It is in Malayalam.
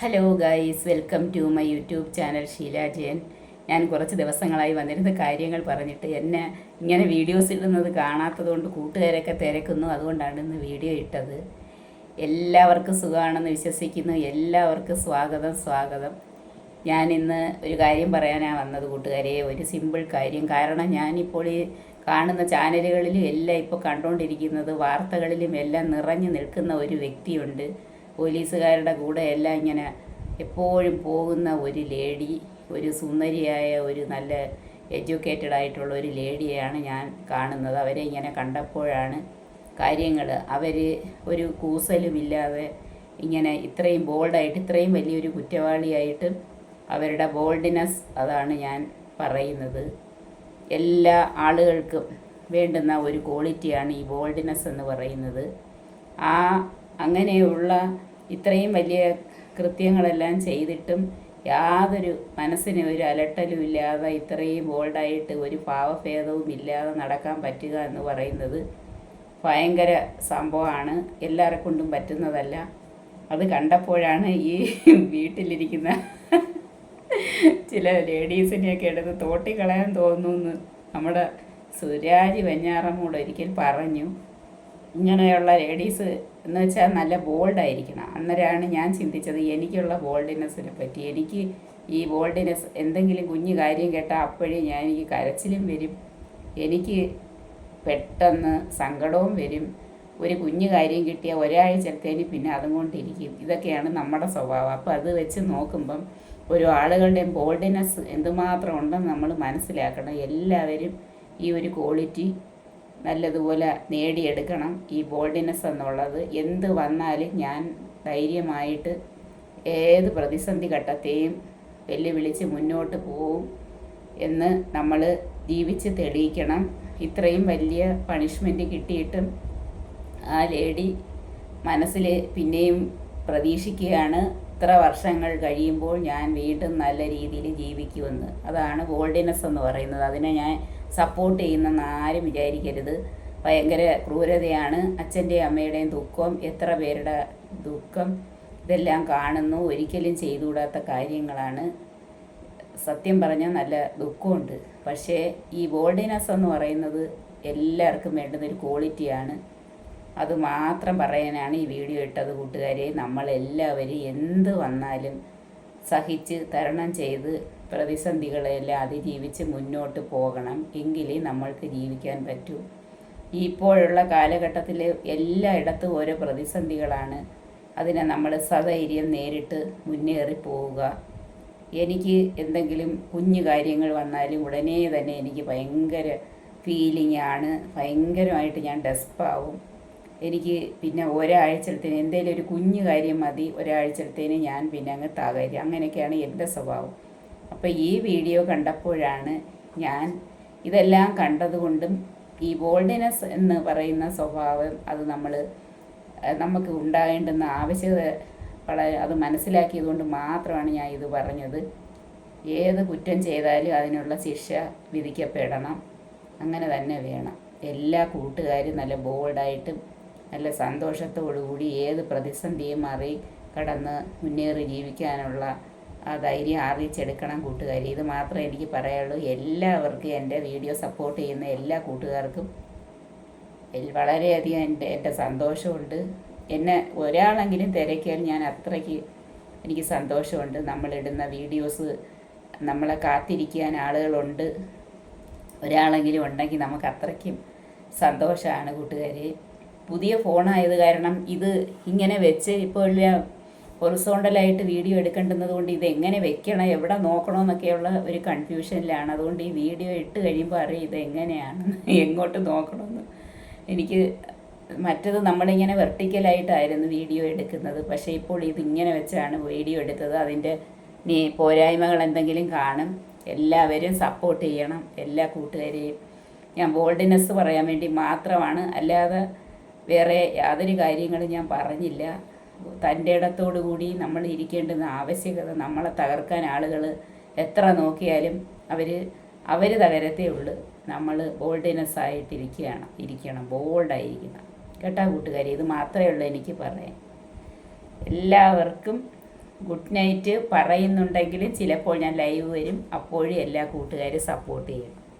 Hello guys, welcome to my YouTube channel Sheela Jayan. ഞാൻ കുറച്ച് ദിവസങ്ങളായി വന്നിരുന്ന കാര്യങ്ങൾ പറഞ്ഞിട്ട് എന്നെ ഇങ്ങനെ വീഡിയോസ് ഇടുന്നത് കാണാത്തതുകൊണ്ട് കൂട്ടുകാരൊക്കെ തിരക്കുന്നു. അതുകൊണ്ടാണ് ഇന്ന് വീഡിയോ ഇട്ടത്. എല്ലാവർക്കും സുഖമാണെന്ന് വിശ്വസിക്കുന്നു. എല്ലാവർക്കും സ്വാഗതം. ഞാൻ ഇന്ന് ഒരു കാര്യം പറയാനാണ് വന്നത് കൂട്ടുകാരെ. ഒരു സിമ്പിൾ കാര്യം. കാരണം ഞാനിപ്പോൾ ഈ കാണുന്ന ചാനലുകളിലും എല്ലാം ഇപ്പോൾ കണ്ടുകൊണ്ടിരിക്കുന്നത്, വാർത്തകളിലും എല്ലാം നിറഞ്ഞു നിൽക്കുന്ന ഒരു വ്യക്തിയുണ്ട്. പോലീസുകാരുടെ കൂടെ എല്ലാം ഇങ്ങനെ എപ്പോഴും പോകുന്ന ഒരു ലേഡി, ഒരു സുന്ദരിയായ, ഒരു നല്ല എഡ്യൂക്കേറ്റഡ് ആയിട്ടുള്ള ഒരു ലേഡിയെയാണ് ഞാൻ കാണുന്നത്. അവരെ ഇങ്ങനെ കണ്ടപ്പോഴാണ് കാര്യങ്ങൾ, അവർ ഒരു കൂസലുമില്ലാതെ ഇങ്ങനെ ഇത്രയും ബോൾഡായിട്ട്, ഇത്രയും വലിയൊരു കുറ്റവാളിയായിട്ട് അവരുടെ ബോൾഡ്നെസ്, അതാണ് ഞാൻ പറയുന്നത്. എല്ലാ ആളുകൾക്കും വേണ്ടുന്ന ഒരു ക്വാളിറ്റിയാണ് ഈ ബോൾഡ്നെസ് എന്ന് പറയുന്നത്. അങ്ങനെയുള്ള ഇത്രയും വലിയ കൃത്യങ്ങളെല്ലാം ചെയ്തിട്ടും യാതൊരു മനസ്സിന് ഒരു അലട്ടലും ഇല്ലാതെ ഇത്രയും ബോൾഡായിട്ട് ഒരു ഭാവഭേദവും ഇല്ലാതെ നടക്കാൻ പറ്റുക എന്ന് പറയുന്നത് ഭയങ്കര സംഭവമാണ്. എല്ലാവരെ കൊണ്ടും പറ്റുന്നതല്ല. അത് കണ്ടപ്പോഴാണ് ഈ വീട്ടിലിരിക്കുന്ന ചില ലേഡീസിനെയൊക്കെ എടുത്ത് തോട്ടിക്കളയാൻ തോന്നുന്നു. നമ്മുടെ സുരാജ് വെഞ്ഞാറമ്മൂട് ഒരിക്കൽ പറഞ്ഞു, ഇങ്ങനെയുള്ള ലേഡീസ് എന്ന് വെച്ചാൽ നല്ല ബോൾഡായിരിക്കണം. അന്നേരമാണ് ഞാൻ ചിന്തിച്ചത് എനിക്കുള്ള ബോൾഡ്നെസ്സിനെ പറ്റി. എനിക്ക് ഈ ബോൾഡ്നെസ്, എന്തെങ്കിലും കുഞ്ഞു കാര്യം കേട്ടാൽ അപ്പോഴേ എനിക്ക് കരച്ചിലും വരും, എനിക്ക് പെട്ടെന്ന് സങ്കടവും വരും. ഒരു കുഞ്ഞു കാര്യം കിട്ടിയാൽ ഒരാഴ്ചത്തേന് പിന്നെ അതും കൊണ്ടിരിക്കും. ഇതൊക്കെയാണ് നമ്മുടെ സ്വഭാവം. അപ്പോൾ അത് വെച്ച് നോക്കുമ്പം ഒരു ആളുകളുടെയും ബോൾഡ്നെസ് എന്തുമാത്രം ഉണ്ടെന്ന് നമ്മൾ മനസ്സിലാക്കണം. എല്ലാവരും ഈ ഒരു ക്വാളിറ്റി നല്ലതുപോലെ നേടിയെടുക്കണം. ഈ ബോൾഡ്നെസ് എന്നുള്ളത് എന്ത് വന്നാലും ഞാൻ ധൈര്യമായിട്ട് ഏത് പ്രതിസന്ധി ഘട്ടത്തെയും വെല്ലുവിളിച്ച് മുന്നോട്ട് പോവും എന്ന് നമ്മൾ ജീവിച്ച് തെളിയിക്കണം. ഇത്രയും വലിയ പണിഷ്മെൻറ്റ് കിട്ടിയിട്ടും ആ ലേഡി മനസ്സിൽ പിന്നെയും പ്രതീക്ഷിക്കുകയാണ്, ഇത്ര വർഷങ്ങൾ കഴിയുമ്പോൾ ഞാൻ വീണ്ടും നല്ല രീതിയിൽ ജീവിക്കുമെന്ന്. അതാണ് ബോൾഡ്നെസ് എന്ന് പറയുന്നത്. അതിനെ ഞാൻ സപ്പോർട്ട് ചെയ്യുന്നെന്ന് ആരും വിചാരിക്കരുത്. ഭയങ്കര ക്രൂരതയാണ്. അച്ഛൻ്റെയും അമ്മയുടെയും ദുഃഖം, എത്ര പേരുടെ ദുഃഖം, ഇതെല്ലാം കാണുന്നു. ഒരിക്കലും ചെയ്തുകൂടാത്ത കാര്യങ്ങളാണ്. സത്യം പറഞ്ഞാൽ നല്ല ദുഃഖമുണ്ട്. പക്ഷേ ഈ ബോൾഡ്നെസ് എന്ന് പറയുന്നത് എല്ലാവർക്കും വേണ്ടുന്നൊരു ക്വാളിറ്റിയാണ്. അത് മാത്രം പറയാനാണ് ഈ വീഡിയോ ഇട്ടത് കൂട്ടുകാരെ. നമ്മളെല്ലാവരും എന്ത് വന്നാലും സഹിച്ച് തരണം ചെയ്ത് പ്രതിസന്ധികളെല്ലാം അതിജീവിച്ച് മുന്നോട്ട് പോകണം. എങ്കിലേ നമ്മൾക്ക് ജീവിക്കാൻ പറ്റൂ. ഇപ്പോഴുള്ള കാലഘട്ടത്തിൽ എല്ലായിടത്തും ഓരോ പ്രതിസന്ധികളാണ്. അതിനെ നമ്മൾ സധൈര്യം നേരിട്ട് മുന്നേറി പോവുക. എനിക്ക് എന്തെങ്കിലും കുഞ്ഞു കാര്യങ്ങൾ വന്നാലും ഉടനെ തന്നെ എനിക്ക് ഭയങ്കര ഫീലിംഗ് ആണ്. ഭയങ്കരമായിട്ട് ഞാൻ ഡെസ്പാവും. എനിക്ക് പിന്നെ ഒരാഴ്ചത്തേന് എന്തെങ്കിലും ഒരു കുഞ്ഞു കാര്യം മതി, ഒരാഴ്ചത്തേന് ഞാൻ പിന്നെ അങ്ങ് തകരും. അങ്ങനെയൊക്കെയാണ് എൻ്റെ സ്വഭാവം. അപ്പോൾ ഈ വീഡിയോ കണ്ടപ്പോഴാണ് ഞാൻ ഇതെല്ലാം കണ്ടതുകൊണ്ടും ഈ ബോൾഡ്നെസ് എന്ന് പറയുന്ന സ്വഭാവം അത് നമുക്ക് ഉണ്ടാകേണ്ടുന്ന ആവശ്യകത അത് മനസ്സിലാക്കിയതുകൊണ്ട് മാത്രമാണ് ഞാൻ ഇത് പറഞ്ഞത്. ഏത് കുറ്റം ചെയ്താലും അതിനുള്ള ശിക്ഷ വിധിക്കപ്പെടണം. അങ്ങനെ തന്നെ വേണം. എല്ലാ കൂട്ടുകാരും നല്ല ബോൾഡായിട്ടും നല്ല സന്തോഷത്തോടുകൂടി ഏത് പ്രതിസന്ധിയും കടന്ന് മുന്നേറി ജീവിക്കാനുള്ള ആ ധൈര്യം ആർജിച്ചെടുക്കണം കൂട്ടുകാരി. ഇത് മാത്രമേ എനിക്ക് പറയാനുള്ളൂ. എല്ലാവർക്കും, എൻ്റെ വീഡിയോ സപ്പോർട്ട് ചെയ്യുന്ന എല്ലാ കൂട്ടുകാർക്കും വളരെയധികം എൻ്റെ സന്തോഷമുണ്ട്. എന്നെ ഒരാളെങ്കിലും തിരക്കിയാൽ ഞാൻ അത്രയ്ക്ക് എനിക്ക് സന്തോഷമുണ്ട്. നമ്മളിടുന്ന വീഡിയോസ് നമ്മളെ കാത്തിരിക്കാൻ ആളുകളുണ്ട്. ഒരാളെങ്കിലും ഉണ്ടെങ്കിൽ നമുക്ക് അത്രയ്ക്കും സന്തോഷമാണ് കൂട്ടുകാരി. പുതിയ ഫോണായത് കാരണം ഇത് ഇങ്ങനെ വെച്ച് ഇപ്പോൾ ഹൊറിസോണ്ടലായിട്ട് വീഡിയോ എടുക്കേണ്ടുന്നത് കൊണ്ട് ഇത് എങ്ങനെ വെക്കണം, എവിടെ നോക്കണമെന്നൊക്കെയുള്ള ഒരു കൺഫ്യൂഷനിലാണ്. അതുകൊണ്ട് ഈ വീഡിയോ ഇട്ട് കഴിയുമ്പോൾ അറിയാം ഇത് എങ്ങനെയാണ്, എങ്ങോട്ട് നോക്കണമെന്ന്. എനിക്ക് മറ്റത് നമ്മളിങ്ങനെ വെർട്ടിക്കലായിട്ടായിരുന്നു വീഡിയോ എടുക്കുന്നത്. പക്ഷേ ഇപ്പോൾ ഇതിങ്ങനെ വെച്ചാണ് വീഡിയോ എടുത്തത്. അതിൻ്റെ പോരായ്മകൾ എന്തെങ്കിലും കാണും. എല്ലാവരും സപ്പോർട്ട് ചെയ്യണം. എല്ലാ കൂട്ടുകാരെയും ഞാൻ ബോൾഡ്നെസ് പറയാൻ വേണ്ടി മാത്രമാണ്, അല്ലാതെ വേറെ യാതൊരു കാര്യങ്ങളും ഞാൻ പറഞ്ഞില്ല. തൻ്റെ ഇടത്തോടു കൂടി നമ്മൾ ഇരിക്കേണ്ടുന്ന ആവശ്യകത, നമ്മളെ തകർക്കാൻ ആളുകൾ എത്ര നോക്കിയാലും അവർ തകരത്തേ ഉള്ളൂ. നമ്മൾ ബോൾഡ്നെസ് ഇരിക്കണം, ബോൾഡായിരിക്കണം. കേട്ടാ കൂട്ടുകാരി, ഇത് മാത്രമേ ഉള്ളൂ എനിക്ക് പറയാൻ. എല്ലാവർക്കും ഗുഡ് നൈറ്റ് പറയുന്നുണ്ടെങ്കിലും ചിലപ്പോൾ ഞാൻ ലൈവ് വരും. അപ്പോഴും എല്ലാ കൂട്ടുകാരും സപ്പോർട്ട് ചെയ്യും.